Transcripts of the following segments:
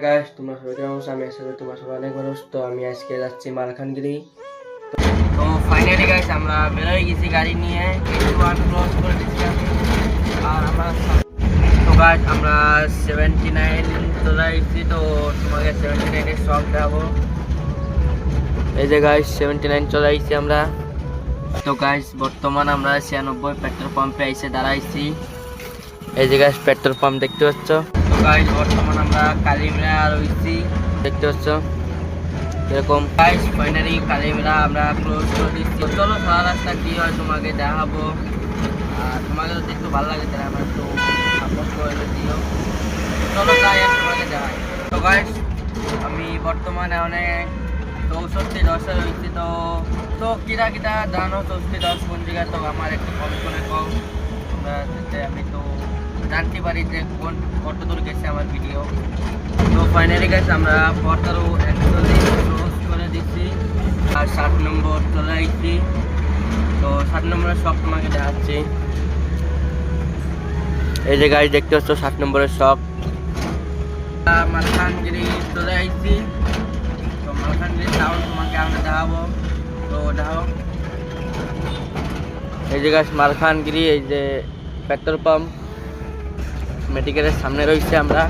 Guys তোমরা সবাই কেমন আছো? আমি আসলে তোমার সবাই অনেক ভালো আছো। তো আমি আজকে যাচ্ছি মালখানগিরি। তো ফাইনালি গাইস আমরা বেরোয় গেছি গাড়ি নিয়ে, একটু ক্লোজ করে দিচ্ছি আমি। আর আমরা তো গাইস আমরা 79 চলে আসছি। তো তোমাকে 79 এর শপ দেখাবো। এই যে গাইস 79 চলে আসছি আমরা। তো গাইস বর্তমান আমরা 96 পেট্রোল পাম্পে এসে দাঁড়াইছি। এই যে গাইস পেট্রোল পাম্প দেখতে পাচ্ছ। তো গাইস বর্তমান আমরা কালিমিরা রয়েছি, দেখতে পাচ্ছ এরকম। গাইস ফাইনালি কালিমিরা আমরা ক্লোজ করে দিচ্ছি। চলো সারা রাস্তা কি হয় তোমাকে দেখাবো। আর তোমাকে যদি একটু ভালো লাগে তাহলে আমরা একটু সাপোর্ট করে দিও। চলো তাই আর তোমাকে দেখাই। তো গাইস আমি বর্তমানে অনেক 64-10 রয়েছি। তো তো কিরা কিটা জানো 64-10 কোন জায়গায়? তো আমার একটু কম করে কম তোমরা আমি তো জানতে পারি যে কোন কত দূর গেছে আমার ভিডিও। তো ফাইনালি গেছে আমরা 15 ক্লোজ করে দিচ্ছি আর 7 নম্বর চলে আসছি। তো 7 নম্বরের শপ তোমাকে দেখাচ্ছি। এই যে গাড়ি দেখতে পাচ্ছ 7 নম্বরের শপ। মালখানগিরি চলে আসছি। তো মালখানগিরি টাউন তোমাকে আমরা দেখাবো। তো দেখাও এই যে গাছ মালখানগিরি, এই যে পেট্রোল পাম্প মেডিকেলের সামনে রয়েছে আমরা।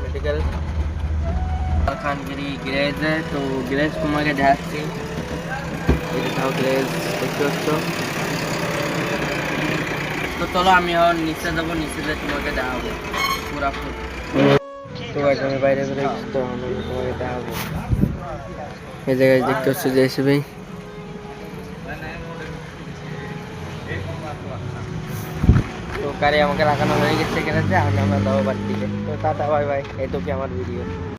মেডিকেল মালখানগিরি গ্যারেজে। তো গ্যারেজ তোমাকে দেখাচ্ছি। এই যে গ্যারেজ দেখতে পাচ্ছ। তো চলো আমি এখন নিচে যাবো, নিচে যেয়ে তোমাকে দেখাবো পুরা ফুল। তো গাইস আমি বাইরে বেরোই, তো আমি তোমাকে দেখাবো। এই জায়গায় দেখতে পাচ্ছ যে এসে তো গাড়ি আমাকে রাখানো হয়ে গেছে গ্যারেজে। আমি আমরা যাবো বাড়ির দিকে। তো টাটা বাই বাই, এই তো কি আমার ভিডিও।